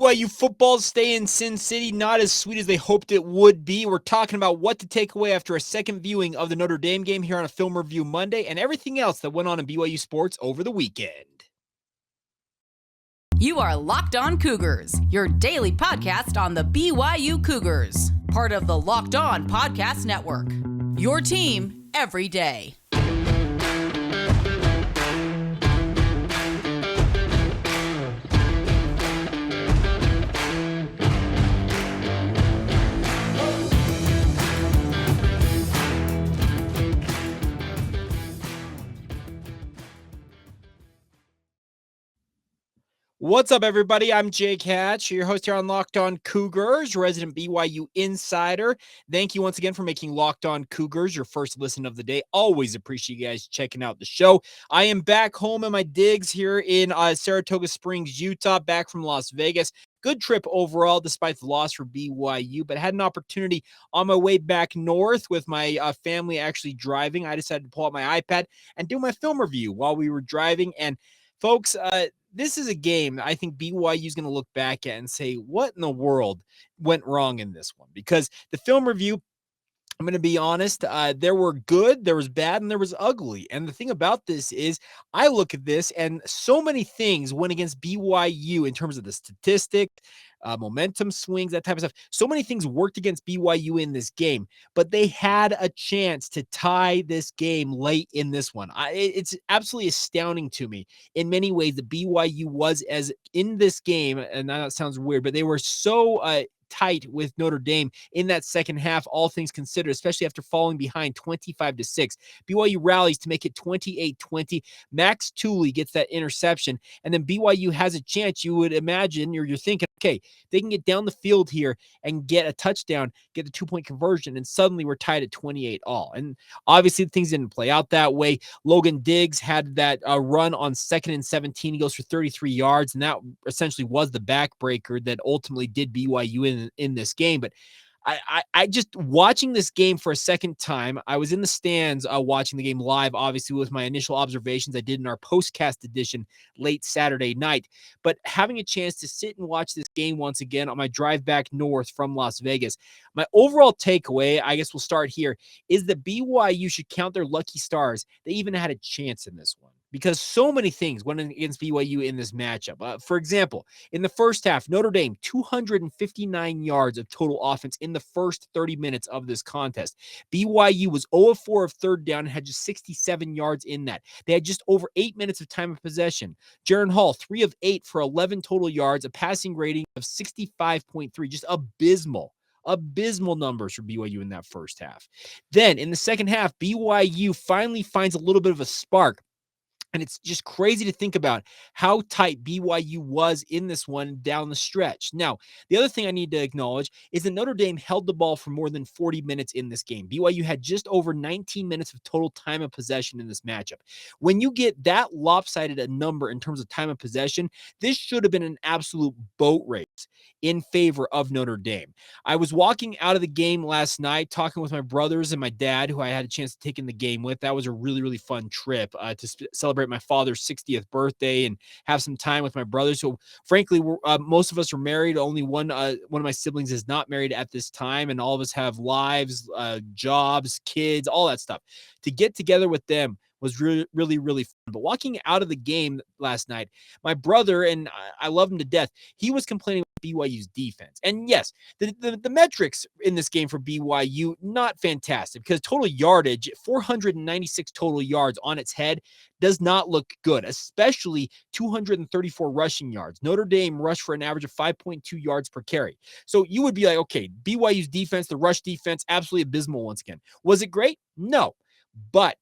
BYU football stay in Sin City, not as sweet as they hoped it would be. We're talking about what to take away after a second viewing of the Notre Dame game here on a Film Review Monday and everything else that went on in BYU sports over the weekend. You are Locked On Cougars, your daily podcast on the BYU Cougars, part of the Locked On Podcast Network. Your team every day. What's up, everybody? I'm Jake Hatch, your host here on Locked On Cougars, resident BYU insider. Thank you once again for making Locked On Cougars your first listen of the day. Always appreciate you guys checking out the show. I am back home in my digs here in Saratoga Springs, Utah, back from Las Vegas. Good trip overall, despite the loss for BYU, but had an opportunity on my way back north with my family actually driving. I decided to pull out my iPad and do my film review while we were driving. And folks, this is a game I think BYU is going to look back at and say, what in the world went wrong in this one? Because the film review, I'm going to be honest, there were good, there was bad, and there was ugly. And the thing about this is I look at this and so many things went against BYU in terms of the statistic, momentum swings, that type of stuff. So many things worked against BYU in this game, but they had a chance to tie this game late in this one. It's absolutely astounding to me in many ways that BYU was as in this game, and that sounds weird, but they were so tight with Notre Dame in that second half, all things considered, especially after falling behind 25-6. BYU rallies to make it 28-20. Max Tooley gets that interception, and then BYU has a chance. You would imagine, or you're thinking, okay, they can get down the field here and get a touchdown, get the 2-point conversion, and suddenly we're tied at 28 all. And obviously things didn't play out that way. Logan Diggs had that run on 2nd and 17. He goes for 33 yards, and that essentially was the backbreaker that ultimately did BYU in this game. But I just watching this game for a second time. I was in the stands watching the game live, obviously with my initial observations I did in our postcast edition late Saturday night. But having a chance to sit and watch this game once again on my drive back north from Las Vegas, my overall takeaway, I guess we'll start here, is that BYU should count their lucky stars. They even had a chance in this one, because so many things went against BYU in this matchup. For example, in the first half, Notre Dame, 259 yards of total offense in the first 30 minutes of this contest. BYU was 0 of 4 of third down and had just 67 yards in that. They had just over 8 minutes of time of possession. Jaren Hall, 3 of 8 for 11 total yards, a passing rating of 65.3, just abysmal numbers for BYU in that first half. Then in the second half, BYU finally finds a little bit of a spark. And it's just crazy to think about how tight BYU was in this one down the stretch. Now, the other thing I need to acknowledge is that Notre Dame held the ball for more than 40 minutes in this game. BYU had just over 19 minutes of total time of possession in this matchup. When you get that lopsided a number in terms of time of possession, this should have been an absolute boat race in favor of Notre Dame. I was walking out of the game last night talking with my brothers and my dad, who I had a chance to take in the game with. That was a really, really fun trip to celebrate my father's 60th birthday and have some time with my brothers. So frankly, most of us are married. Only one of my siblings is not married at this time, and all of us have lives, jobs, kids, all that stuff. To get together with them was really, really, really fun. But walking out of the game last night, my brother, and I love him to death, he was complaining about BYU's defense. And yes, the metrics in this game for BYU, not fantastic, because total yardage, 496 total yards on its head, does not look good, especially 234 rushing yards. Notre Dame rushed for an average of 5.2 yards per carry. So you would be like, okay, BYU's defense, the rush defense, absolutely abysmal once again. Was it great? No. But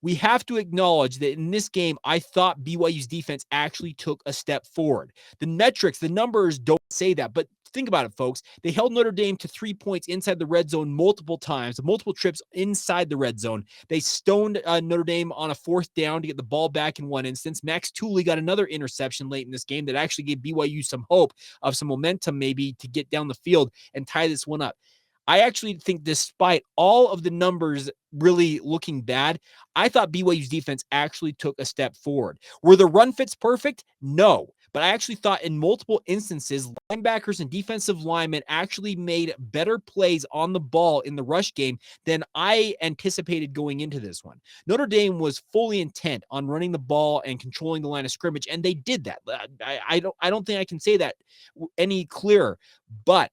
we have to acknowledge that in this game, I thought BYU's defense actually took a step forward. The metrics, the numbers don't say that, but think about it, folks. They held Notre Dame to 3 points inside the red zone multiple times, multiple trips inside the red zone. They stoned Notre Dame on a 4th down to get the ball back in one instance. Max Tooley got another interception late in this game that actually gave BYU some hope of some momentum maybe to get down the field and tie this one up. I actually think despite all of the numbers really looking bad, I thought BYU's defense actually took a step forward. Were the run fits perfect? No. but I actually thought in multiple instances, linebackers and defensive linemen actually made better plays on the ball in the rush game than I anticipated going into this one. Notre Dame was fully intent on running the ball and controlling the line of scrimmage, and they did that. I don't think I can say that any clearer, but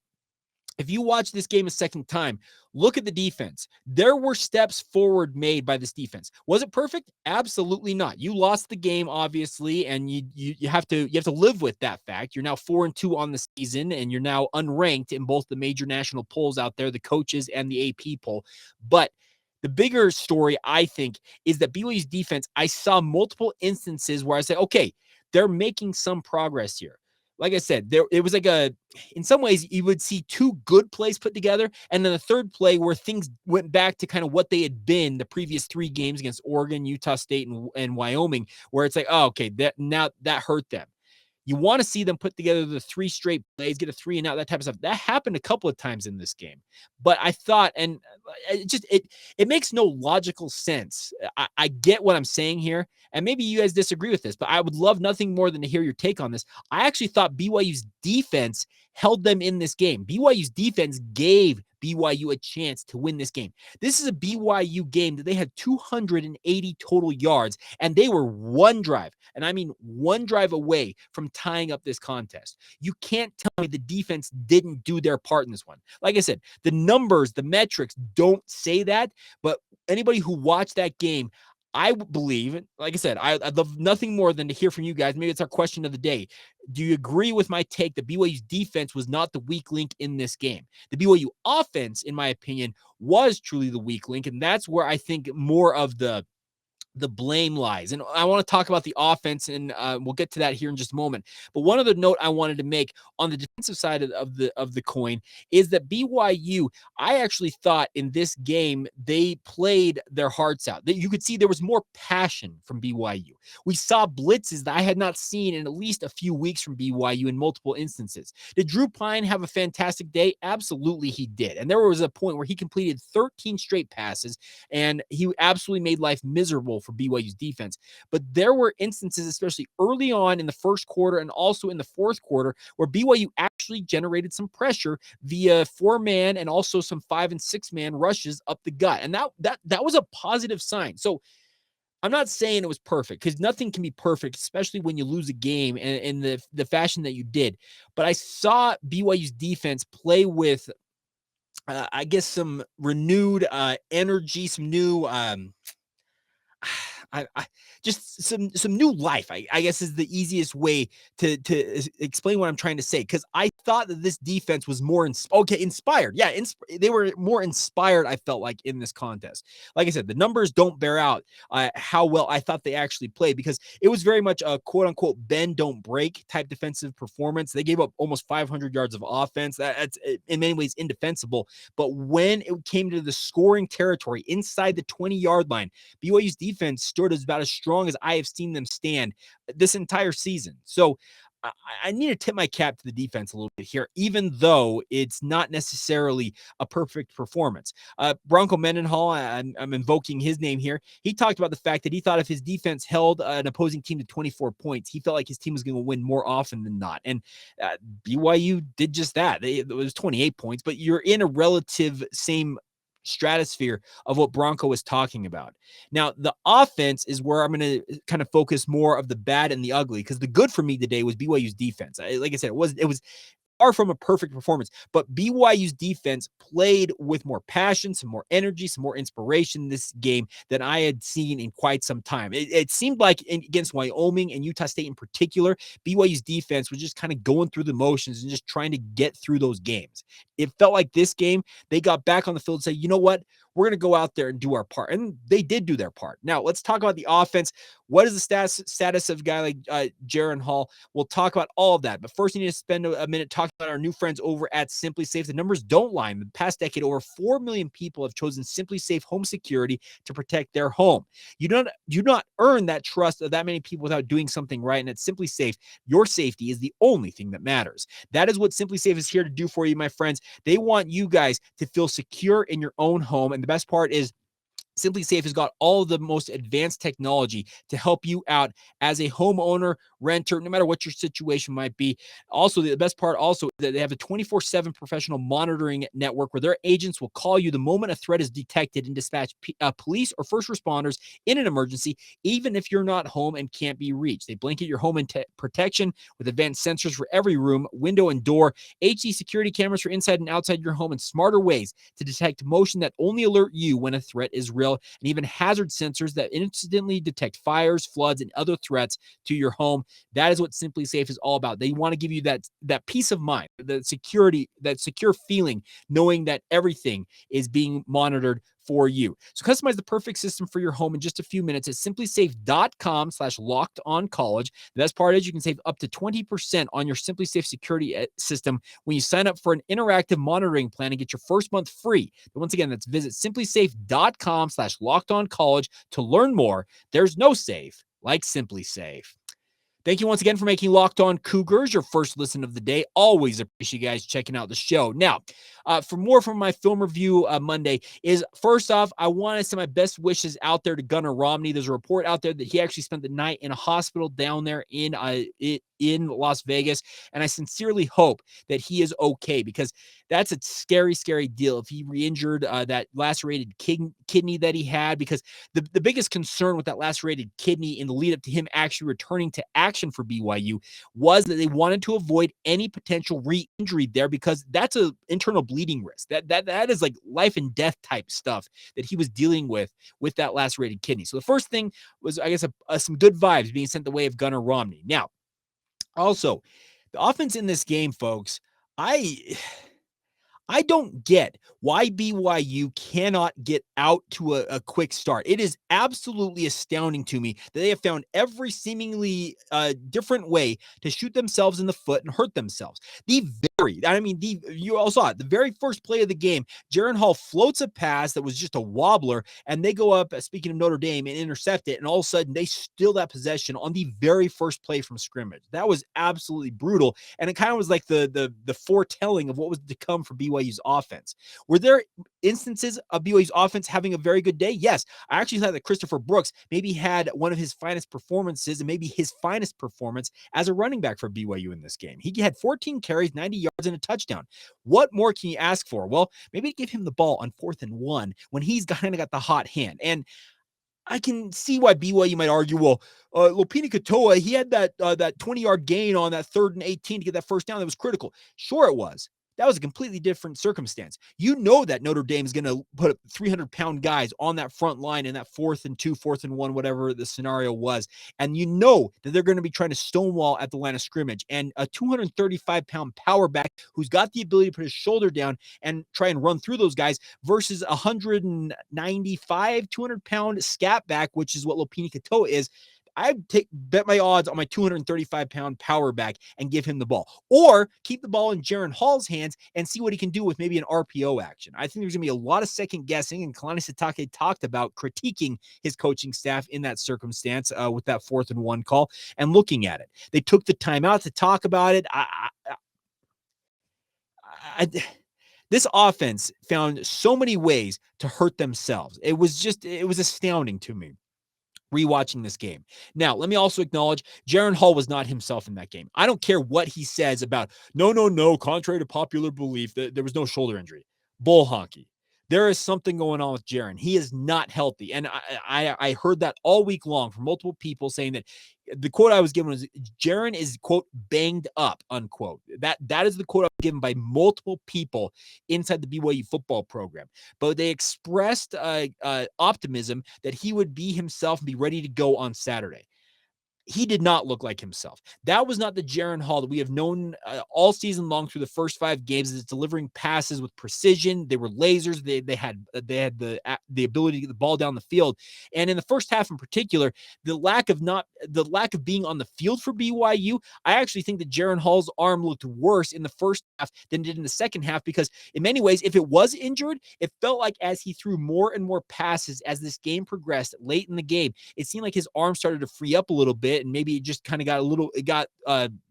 if you watch this game a second time, look at the defense. There were steps forward made by this defense. Was it perfect? Absolutely not. You lost the game, obviously, and you have to live with that fact. You're now 4-2 on the season, and you're now unranked in both the major national polls out there, the coaches and the AP poll. But the bigger story, I think, is that BYU's defense, I saw multiple instances where I said, okay, they're making some progress here. Like I said, it was like in some ways, you would see two good plays put together, and then a third play where things went back to kind of what they had been the previous 3 games against Oregon, Utah State, and Wyoming, where it's like, oh, okay, that hurt them. You want to see them put together the 3 straight plays, get a 3 and out, that type of stuff. That happened a couple of times in this game. But I thought, and it makes no logical sense. I get what I'm saying here, and maybe you guys disagree with this, but I would love nothing more than to hear your take on this. I actually thought BYU's defense held them in this game. BYU's defense gave BYU a chance to win this game. This is a BYU game that they had 280 total yards, and they were one drive, and I mean one drive away from tying up this contest. You can't tell me the defense didn't do their part in this one. Like I said, the numbers, the metrics don't say that, but anybody who watched that game, I believe, like I said, I'd love nothing more than to hear from you guys. Maybe it's our question of the day. Do you agree with my take that BYU's defense was not the weak link in this game? The BYU offense, in my opinion, was truly the weak link, and that's where I think more of the blame lies. And I want to talk about the offense, and we'll get to that here in just a moment. But one other note I wanted to make on the defensive side of the coin is that BYU, I actually thought in this game they played their hearts out. You could see there was more passion from BYU. We saw blitzes that I had not seen in at least a few weeks from BYU in multiple instances. Did Drew Pine have a fantastic day? Absolutely he did. And there was a point where he completed 13 straight passes, and he absolutely made life miserable for BYU's defense. But there were instances, especially early on in the first quarter and also in the fourth quarter, where BYU actually generated some pressure via 4-man and also some 5- and 6-man rushes up the gut. And that was a positive sign. So I'm not saying it was perfect, because nothing can be perfect, especially when you lose a game in the fashion that you did. But I saw BYU's defense play with, I guess, some renewed energy, some new just some new life, I guess, is the easiest way to explain what I'm trying to say. Because I thought that this defense was more inspired. Yeah, they were more inspired, I felt like, in this contest. Like I said, the numbers don't bear out how well I thought they actually played, because it was very much a quote-unquote bend, don't break type defensive performance. They gave up almost 500 yards of offense. That's in many ways indefensible. But when it came to the scoring territory inside the 20-yard line, BYU's defense stood as about as strong as I have seen them stand this entire season. So I need to tip my cap to the defense a little bit here, even though it's not necessarily a perfect performance. Bronco Mendenhall, I'm invoking his name here. He talked about the fact that he thought if his defense held an opposing team to 24 points, he felt like his team was going to win more often than not. And BYU did just that. It was 28 points, but you're in a relative same stratosphere of what Bronco was talking about. Now, the offense is where I'm going to kind of focus more of the bad and the ugly, because the good for me today was BYU's defense. Like I said, it was far from a perfect performance, but BYU's defense played with more passion, some more energy, some more inspiration this game than I had seen in quite some time. It seemed like against Wyoming and Utah State in particular, BYU's defense was just kind of going through the motions and just trying to get through those games. It felt like this game, they got back on the field and said, you know what? We're going to go out there and do our part. And they did do their part. Now, let's talk about the offense. What is the status of a guy like Jaren Hall? We'll talk about all of that. But first, you need to spend a minute talking about our new friends over at Simply Safe. The numbers don't lie. In the past decade, over 4 million people have chosen Simply Safe Home Security to protect their home. You do not earn that trust of that many people without doing something right. And at Simply Safe, your safety is the only thing that matters. That is what Simply Safe is here to do for you, my friends. They want you guys to feel secure in your own home. And the best part is, Simply Safe has got all of the most advanced technology to help you out as a homeowner, renter, no matter what your situation might be. Also, the best part also that they have a 24/7 professional monitoring network where their agents will call you the moment a threat is detected and dispatch police or first responders in an emergency, even if you're not home and can't be reached. They blanket your home in protection with advanced sensors for every room, window, and door, HD security cameras for inside and outside your home, and smarter ways to detect motion that only alert you when a threat is real, and even hazard sensors that instantly detect fires, floods, and other threats to your home. That is what Simply Safe is all about. They want to give you that peace of mind, the security, that secure feeling, knowing that everything is being monitored for you. So customize the perfect system for your home in just a few minutes at simplysafe.com/lockedoncollege. The best part is you can save up to 20% on your Simply Safe security system when you sign up for an interactive monitoring plan and get your first month free. But once again, that's visit simplysafe.com/lockedoncollege to learn more. There's no safe like Simply Safe. Thank you once again for making Locked On Cougars your first listen of the day. Always appreciate you guys checking out the show. Now, for more from my film review Monday is, first off, I want to send my best wishes out there to Gunner Romney. There's a report out there that he actually spent the night in a hospital down there in Las Vegas, and I sincerely hope that he is okay, because that's a scary, scary deal if he re-injured that lacerated kidney that he had, because the biggest concern with that lacerated kidney in the lead up to him actually returning to action for BYU was that they wanted to avoid any potential re-injury there, because that's an internal bleeding risk. That is like life and death type stuff that he was dealing with that lacerated kidney. So the first thing was, I guess, some good vibes being sent the way of Gunner Romney. Now, also, the offense in this game, folks, I don't get why BYU cannot get out to a quick start. It is absolutely astounding to me that they have found every seemingly different way to shoot themselves in the foot and hurt themselves. You all saw it. The very first play of the game, Jaren Hall floats a pass that was just a wobbler, and they go up, speaking of Notre Dame, and intercept it, and all of a sudden they steal that possession on the very first play from scrimmage. That was absolutely brutal, and it kind of was like the foretelling of what was to come for BYU's offense. Were there instances of BYU's offense having a very good day? Yes. I actually thought that Christopher Brooks maybe had one of his finest performances, and maybe his finest performance as a running back for BYU in this game. He had 14 carries, 90 yards, and a touchdown. What more can you ask for? Well, maybe give him the ball on 4th and 1 when he's kind of got the hot hand. And I can see why BYU might argue, well, Lopini Katoa, he had that 20-yard gain on that 3rd and 18 to get that first down. That was critical. Sure it was. That was a completely different circumstance. You know that Notre Dame is going to put 300-pound guys on that front line in that 4th and 2, 4th and 1, whatever the scenario was. And you know that they're going to be trying to stonewall at the line of scrimmage. And a 235-pound power back who's got the ability to put his shoulder down and try and run through those guys versus a 195, 200-pound scat back, which is what Lopini Katoa is. I'd bet my odds on my 235-pound power back and give him the ball, or keep the ball in Jaren Hall's hands and see what he can do with maybe an RPO action. I think there's going to be a lot of second guessing, and Kalani Sitake talked about critiquing his coaching staff in that circumstance with that 4th and 1 call and looking at it. They took the time out to talk about it. This offense found so many ways to hurt themselves. It was astounding to me rewatching this game. Now, let me also acknowledge Jaren Hall was not himself in that game. I don't care what he says about, no, contrary to popular belief, that there was no shoulder injury. Bull honky. There is something going on with Jaren. He is not healthy. And I heard that all week long from multiple people saying that the quote I was given was Jaren is, quote, banged up, unquote. That is the quote I was given by multiple people inside the BYU football program. But they expressed optimism that he would be himself and be ready to go on Saturday. He did not look like himself. That was not the Jaren Hall that we have known all season long through the first 5 games. Is delivering passes with precision. They were lasers. They had the ability to get the ball down the field. And in the first half, in particular, the lack of being on the field for BYU, I actually think that Jaren Hall's arm looked worse in the first half than it did in the second half, because in many ways, if it was injured, it felt like as he threw more and more passes as this game progressed late in the game, it seemed like his arm started to free up a little bit. bit, and maybe it just kind of got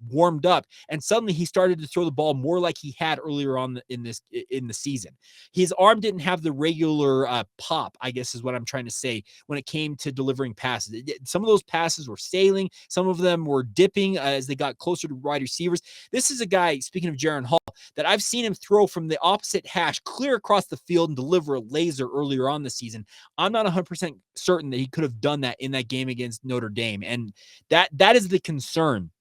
warmed up, and suddenly he started to throw the ball more like he had earlier on in the season. His arm didn't have the regular pop, I guess is what I'm trying to say, when it came to delivering passes. Some of those passes were sailing, some of them were dipping as they got closer to wide receivers. This is a guy, speaking of Jaren Hall, that I've seen him throw from the opposite hash clear across the field and deliver a laser earlier on the season. I'm not 100% certain that he could have done that in that game against Notre Dame. And that is the concern,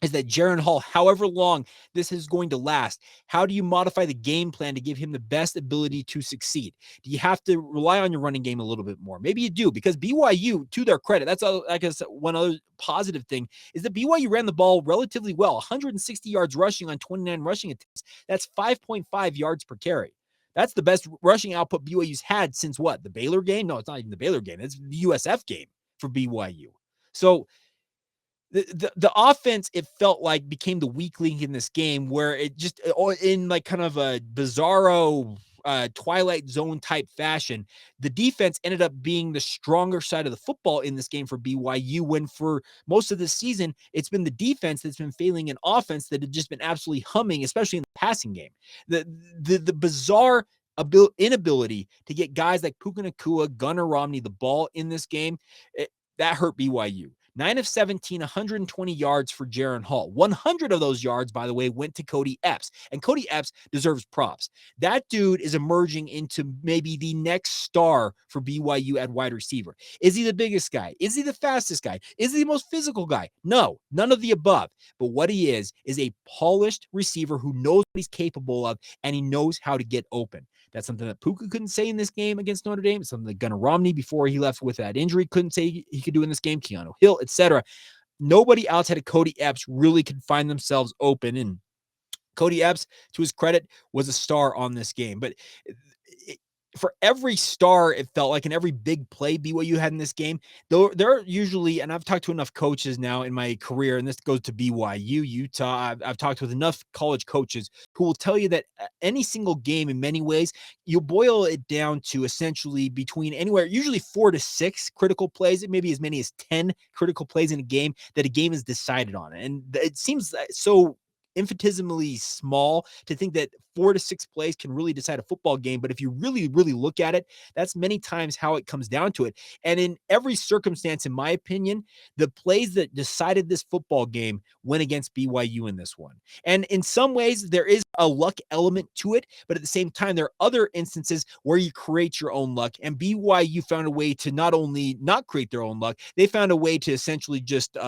is that Jaren Hall, however long this is going to last, how do you modify the game plan to give him the best ability to succeed? Do you have to rely on your running game a little bit more? Maybe you do, because BYU, to their credit, that's I guess one other positive thing, is that BYU ran the ball relatively well, 160 yards rushing on 29 rushing attempts. That's 5.5 yards per carry. That's the best rushing output BYU's had since what? The Baylor game? No, it's not even the Baylor game. It's the USF game for BYU. So the offense, it felt like, became the weak link in this game, where it just, in like kind of a bizarro Twilight Zone type fashion, the defense ended up being the stronger side of the football in this game for BYU, when for most of the season, it's been the defense that's been failing an offense that had just been absolutely humming, especially in the passing game. The bizarre inability to get guys like Puka Nacua, Gunner Romney the ball in this game, that hurt BYU. 9 of 17, 120 yards for Jaren Hall. 100 of those yards, by the way, went to Cody Epps. And Cody Epps deserves props. That dude is emerging into maybe the next star for BYU at wide receiver. Is he the biggest guy? Is he the fastest guy? Is he the most physical guy? No, none of the above. But what he is a polished receiver who knows what he's capable of, and he knows how to get open. That's something that Puka couldn't say in this game against Notre Dame. It's something that Gunner Romney, before he left with that injury, couldn't say he could do in this game. Keanu Hill, etc. Nobody outside of Cody Epps really could find themselves open. And Cody Epps, to his credit, was a star on this game. But for every star, it felt like, in every big play BYU had in this game, though, they're usually, and I've talked to enough coaches now in my career, and this goes to BYU, Utah, I've talked with enough college coaches who will tell you that any single game, in many ways, you boil it down to essentially between anywhere, usually 4 to 6 critical plays, it may be as many as 10 critical plays in a game, that a game is decided on. And it seems so infinitesimally small to think that 4 to 6 plays can really decide a football game. But if you really, really look at it, that's many times how it comes down to it. And in every circumstance, in my opinion, the plays that decided this football game went against BYU in this one. And in some ways, there is a luck element to it, but at the same time, there are other instances where you create your own luck. And BYU found a way to not only not create their own luck, they found a way to essentially just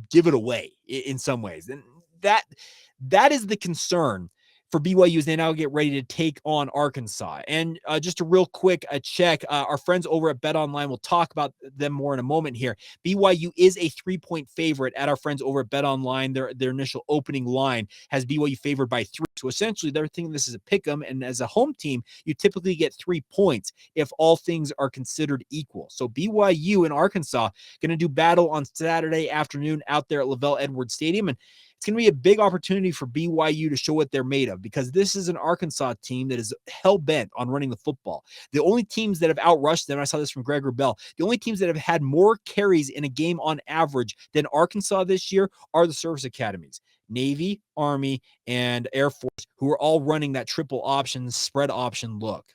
give it away in some ways. And that is the concern for BYU as they now get ready to take on Arkansas. And just a real quick check, our friends over at BetOnline, will talk about them more in a moment here. BYU is a 3-point favorite at our friends over at BetOnline. Their initial opening line has BYU favored by 3. So essentially, they're thinking this is a pick'em, and as a home team, you typically get 3 points if all things are considered equal. So BYU and Arkansas going to do battle on Saturday afternoon out there at LaVell Edwards Stadium, and it's going to be a big opportunity for BYU to show what they're made of, because this is an Arkansas team that is hell-bent on running the football. The only teams that have outrushed them, I saw this from Greg Wrubell, the only teams that have had more carries in a game on average than Arkansas this year are the service academies. Navy, Army, and Air Force, who are all running that triple option, spread option look.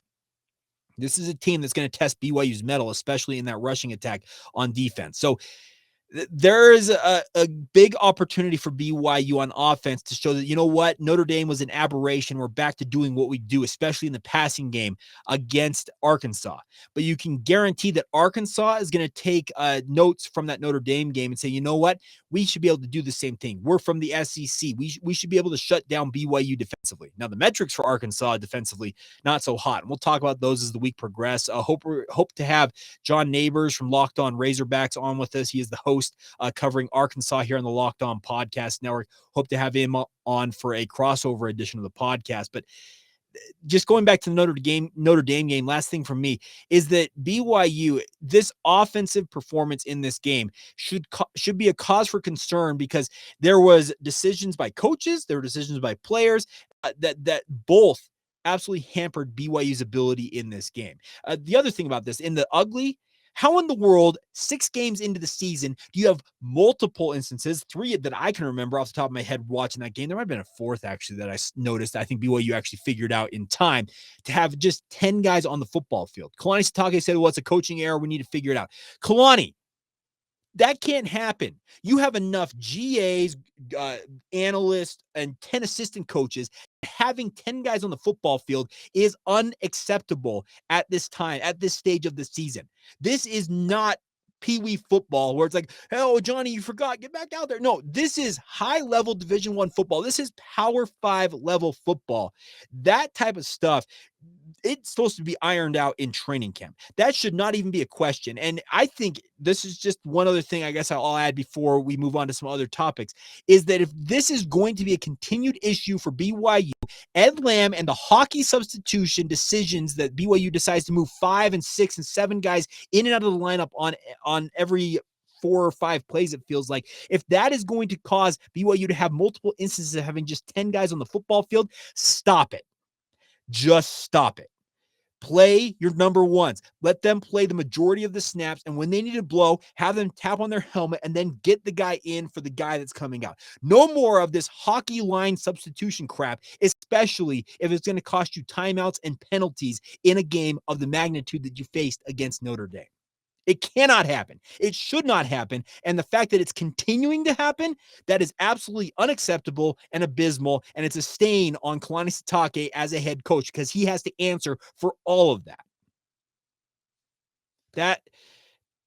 This is a team that's going to test BYU's mettle, especially in that rushing attack on defense. So there is a big opportunity for BYU on offense to show that, you know what, Notre Dame was an aberration. We're back to doing what we do, especially in the passing game against Arkansas. But you can guarantee that Arkansas is going to take notes from that Notre Dame game and say, you know what, we should be able to do the same thing. We're from the SEC. We should be able to shut down BYU defensively. Now, the metrics for Arkansas defensively, not so hot. And we'll talk about those as the week progresses. Hope to have John Neighbors from Locked On Razorbacks on with us. He is the host covering Arkansas here on the Locked On Podcast Network. Hope to have him on for a crossover edition of the podcast. But just going back to the Notre Dame game, last thing from me is that BYU, this offensive performance in this game should be a cause for concern, because there was decisions by coaches, there were decisions by players that both absolutely hampered BYU's ability in this game. The other thing about this, in the ugly, How in the world, 6 games into the season, do you have multiple instances, 3 that I can remember off the top of my head watching that game? There might have been a 4th, actually, that I noticed. I think BYU actually figured out in time to have just 10 guys on the football field. Kalani Sitake said, well, it's a coaching error. We need to figure it out. Kalani, that can't happen. You have enough GAs, analysts, and 10 assistant coaches. Having 10 guys on the football field is unacceptable at this time, at this stage of the season. This is not Pee-wee football where it's like, oh, Johnny, you forgot, get back out there. No, this is high-level Division I football. This is Power 5 level football. That type of stuff, it's supposed to be ironed out in training camp. That should not even be a question. And I think this is just one other thing I guess I'll add before we move on to some other topics, is that if this is going to be a continued issue for BYU, Ed Lamb and the hockey substitution decisions that BYU decides to move 5 and 6 and 7 guys in and out of the lineup on every 4 or 5 plays, it feels like, if that is going to cause BYU to have multiple instances of having just 10 guys on the football field, stop it. Just stop it. Play your number ones. Let them play the majority of the snaps, and when they need to blow, have them tap on their helmet and then get the guy in for the guy that's coming out. No more of this hockey line substitution crap, especially if it's going to cost you timeouts and penalties in a game of the magnitude that you faced against Notre Dame. It cannot happen. It should not happen. And the fact that it's continuing to happen, that is absolutely unacceptable and abysmal. And it's a stain on Kalani Sitake as a head coach because he has to answer for all of that.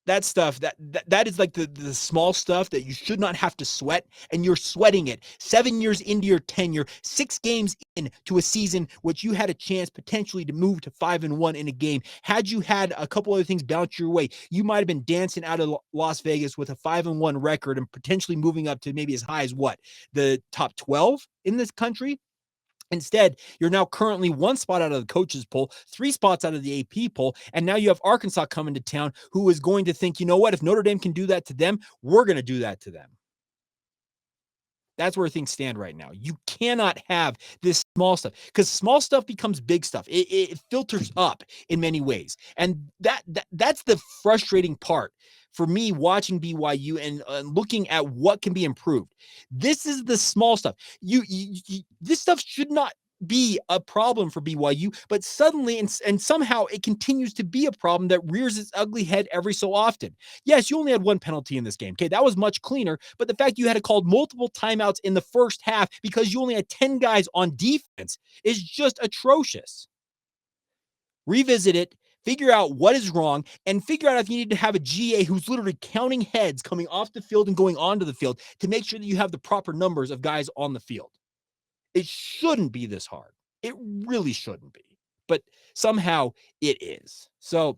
That stuff, that is like the small stuff that you should not have to sweat, and you're sweating it 7 years into your tenure, 6 games into a season which you had a chance potentially to move to 5-1 in a game. Had you had a couple other things bounce your way, you might have been dancing out of Las Vegas with a 5-1 record and potentially moving up to maybe as high as the top 12 in this country. Instead, you're now currently 1 spot out of the coaches poll, 3 spots out of the AP poll, and now you have Arkansas coming to town who is going to think, you know what, if Notre Dame can do that to them, we're going to do that to them. That's where things stand right now. You cannot have this small stuff because small stuff becomes big stuff. It filters up in many ways. And that's the frustrating part for me watching BYU and looking at what can be improved. This is the small stuff. This stuff should not be a problem for BYU, but suddenly and somehow it continues to be a problem that rears its ugly head every so often. Yes, you only had 1 penalty in this game. Okay, that was much cleaner, but the fact you had to call multiple timeouts in the first half because you only had 10 guys on defense is just atrocious. Revisit it, figure out what is wrong, and figure out if you need to have a GA who's literally counting heads coming off the field and going onto the field to make sure that you have the proper numbers of guys on the field. It shouldn't be this hard. It really shouldn't be. But somehow it is. So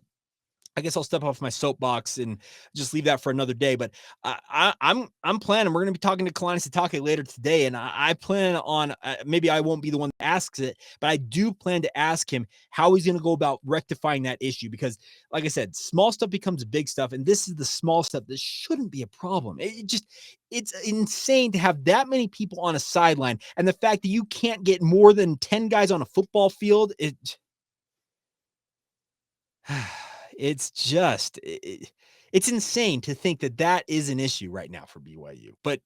I guess I'll step off my soapbox and just leave that for another day. But I'm planning. We're going to be talking to Kalani Sitake later today, and I plan on maybe I won't be the one that asks it, but I do plan to ask him how he's going to go about rectifying that issue. Because, like I said, small stuff becomes big stuff, and this is the small stuff that shouldn't be a problem. It's insane to have that many people on a sideline, and the fact that you can't get more than 10 guys on a football field. It's insane to think that is an issue right now for BYU, but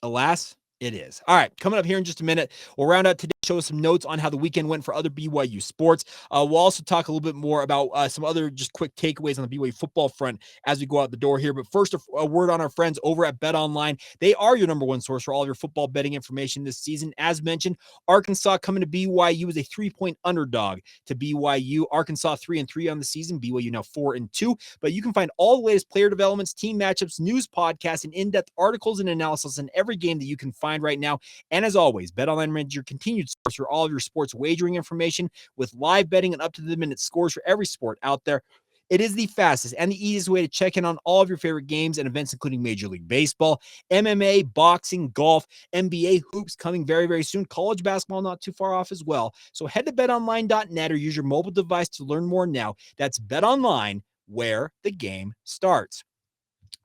alas, it is. All right, coming up here in just a minute, we'll round out today's show with some notes on how the weekend went for other BYU sports. We'll also talk a little bit more about some other just quick takeaways on the BYU football front as we go out the door here. But first, a word on our friends over at BetOnline. They are your number 1 source for all of your football betting information this season. As mentioned, Arkansas coming to BYU as a 3-point underdog to BYU. Arkansas 3-3 on the season. BYU now 4-2. But you can find all the latest player developments, team matchups, news podcasts, and in-depth articles and analysis in every game that you can find right now. And as always, BetOnline remains your continued source for all of your sports wagering information with live betting and up-to-the-minute scores for every sport out there. It is the fastest and the easiest way to check in on all of your favorite games and events, including Major League Baseball, MMA, boxing, golf, NBA hoops coming very, very soon. College basketball not too far off as well. So head to betonline.net or use your mobile device to learn more now. That's BetOnline, where the game starts.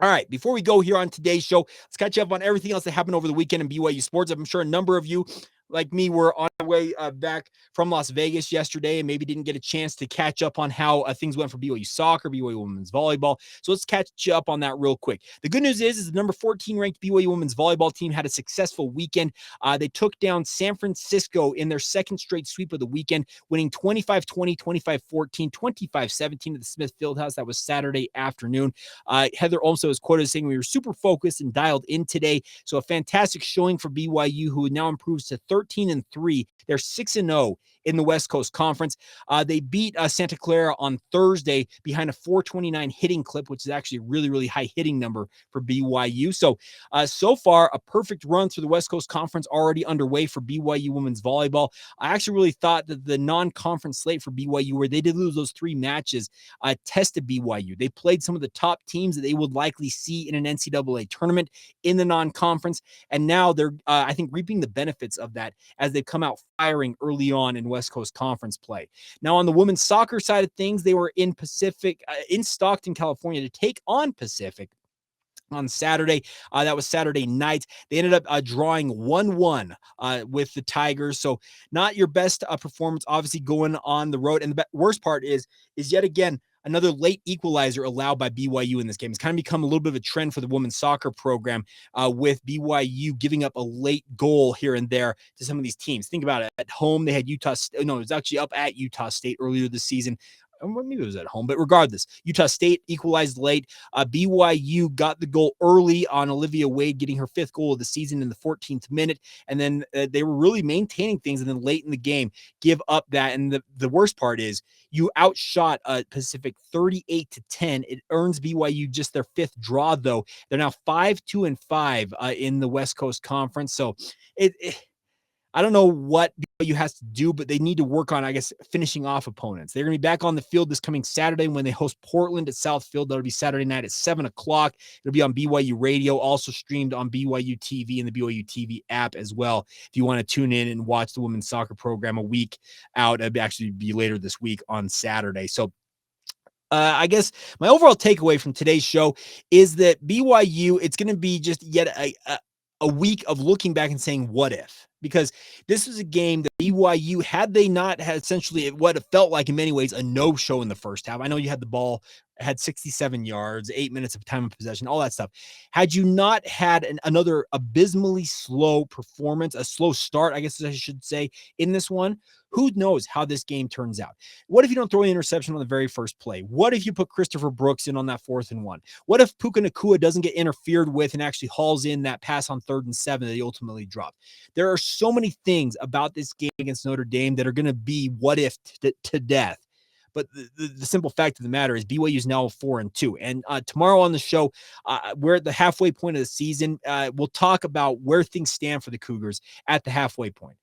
All right, before we go here on today's show, let's catch up on everything else that happened over the weekend in BYU sports. I'm sure a number of you, like me, were on way back from Las Vegas yesterday and maybe didn't get a chance to catch up on how things went for BYU soccer, BYU women's volleyball. So let's catch you up on that real quick. The good news is the number 14 ranked BYU women's volleyball team had a successful weekend. They took down San Francisco in their second straight sweep of the weekend, winning 25-20, 25-14, 25-17 at the Smith Fieldhouse. That was Saturday afternoon. Heather also is quoted as saying, "We were super focused and dialed in today." So a fantastic showing for BYU, who now improves to 13-3. They're 6-0 in the West Coast Conference. They beat Santa Clara on Thursday behind a 429 hitting clip, which is actually a really, really high hitting number for BYU. So far, a perfect run through the West Coast Conference already underway for BYU women's volleyball. I actually really thought that the non-conference slate for BYU, where they did lose those 3 matches, tested BYU. They played some of the top teams that they would likely see in an NCAA tournament in the non-conference, and now they're, I think, reaping the benefits of that as they come out firing early on in West Coast Conference play. Now, on the women's soccer side of things, they were in Stockton, California, to take on Pacific on Saturday. That was Saturday night. They ended up drawing 1-1 with the Tigers. So not your best performance, obviously, going on the road. And the worst part is yet again, another late equalizer allowed by BYU in this game. It's kind of become a little bit of a trend for the women's soccer program with BYU giving up a late goal here and there to some of these teams. Think about it. At home, they had Utah. No, it was actually up at Utah State earlier this season. Maybe it was at home, but regardless, Utah State equalized late. BYU got the goal early on Olivia Wade getting her 5th goal of the season in the 14th minute, and then they were really maintaining things, and then late in the game, give up that. And the worst part is you outshot Pacific 38-10. It earns BYU just their 5th draw, though. They're now 5-2-5 in the West Coast Conference. So I don't know what BYU has to do, but they need to work on, I guess, finishing off opponents. They're going to be back on the field this coming Saturday when they host Portland at Southfield. That'll be Saturday night at 7 o'clock. It'll be on BYU Radio, also streamed on BYU TV and the BYU TV app as well. If you want to tune in and watch the women's soccer program a week out, it'll actually be later this week on Saturday. So I guess my overall takeaway from today's show is that BYU, it's going to be just yet a week of looking back and saying, what if? Because this was a game that BYU, had they not had essentially what it felt like in many ways a no-show in the first half. I know you had the ball, had 67 yards, 8 minutes of time of possession, all that stuff. Had you not had another abysmally slow performance, a slow start, I guess I should say, in this one, who knows how this game turns out? What if you don't throw an interception on the very first play? What if you put Christopher Brooks in on that 4th and 1? What if Puka Nacua doesn't get interfered with and actually hauls in that pass on 3rd and 7 that he ultimately dropped? There are so many things about this game against Notre Dame that are going to be what if to death. But the simple fact of the matter is BYU is now 4-2. And tomorrow on the show, we're at the halfway point of the season. We'll talk about where things stand for the Cougars at the halfway point.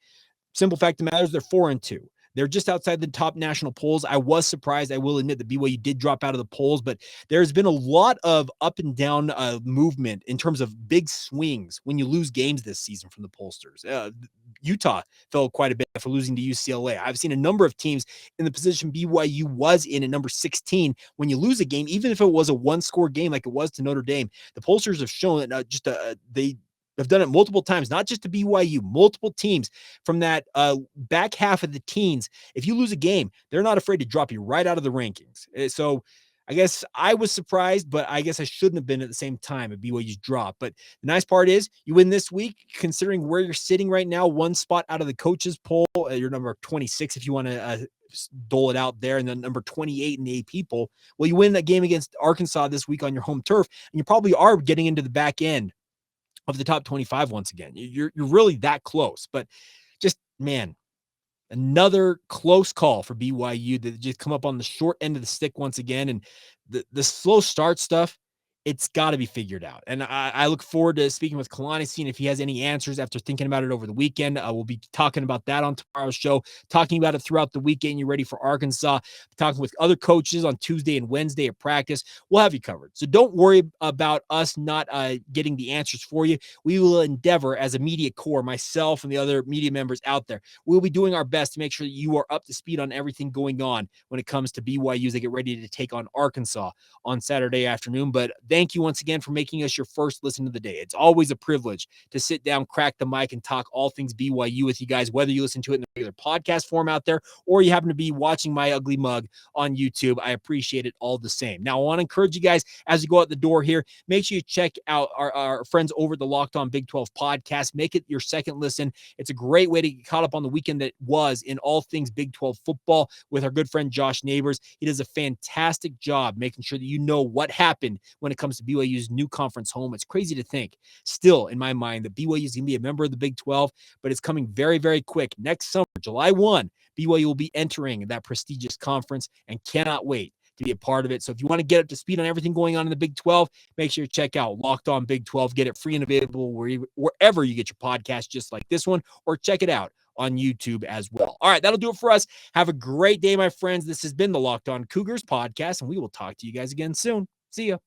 Simple fact of the matter is they're 4-2. They're just outside the top national polls. I was surprised. I will admit that BYU did drop out of the polls, but there's been a lot of up and down movement in terms of big swings when you lose games this season from the pollsters. Utah fell quite a bit for losing to UCLA. I've seen a number of teams in the position BYU was in at number 16. When you lose a game, even if it was a 1-score game like it was to Notre Dame, the pollsters have shown that they have done it multiple times, not just to BYU, multiple teams from that back half of the teens. If you lose a game, they're not afraid to drop you right out of the rankings. So I guess I was surprised, but I guess I shouldn't have been at the same time at BYU's drop. But the nice part is you win this week, considering where you're sitting right now, 1 spot out of the coaches poll. You're number 26 if you want to dole it out there, and then number 28 in the AP poll. Well, you win that game against Arkansas this week on your home turf, and you probably are getting into the back end of the top 25 once again. You're really that close. But just, man, another close call for BYU that just come up on the short end of the stick once again. And the slow start stuff, it's got to be figured out. And I look forward to speaking with Kalani, seeing if he has any answers after thinking about it over the weekend. We'll be talking about that on tomorrow's show, talking about it throughout the weekend. You're ready for Arkansas, talking with other coaches on Tuesday and Wednesday at practice. We'll have you covered. So don't worry about us not getting the answers for you. We will endeavor as a media core, myself and the other media members out there, we'll be doing our best to make sure that you are up to speed on everything going on when it comes to BYU as they get ready to take on Arkansas on Saturday afternoon. But thank you once again for making us your first listen of the day. It's always a privilege to sit down, crack the mic, and talk all things BYU with you guys, whether you listen to it in the regular podcast form out there, or you happen to be watching my ugly mug on YouTube. I appreciate it all the same. Now, I want to encourage you guys as you go out the door here, make sure you check out our friends over at the Locked On Big 12 podcast. Make it your second listen. It's a great way to get caught up on the weekend that was in all things Big 12 football with our good friend Josh Neighbors. He does a fantastic job making sure that you know what happened when it comes to BYU's new conference home. It's crazy to think still in my mind that BYU is going to be a member of the Big 12, but it's coming very, very quick. Next summer, July 1, BYU will be entering that prestigious conference and cannot wait to be a part of it. So if you want to get up to speed on everything going on in the Big 12, make sure you check out Locked On Big 12. Get it free and available wherever you get your podcast, just like this one, or check it out on YouTube as well. All right, that'll do it for us. Have a great day, my friends. This has been the Locked On Cougars podcast, and we will talk to you guys again soon. See ya.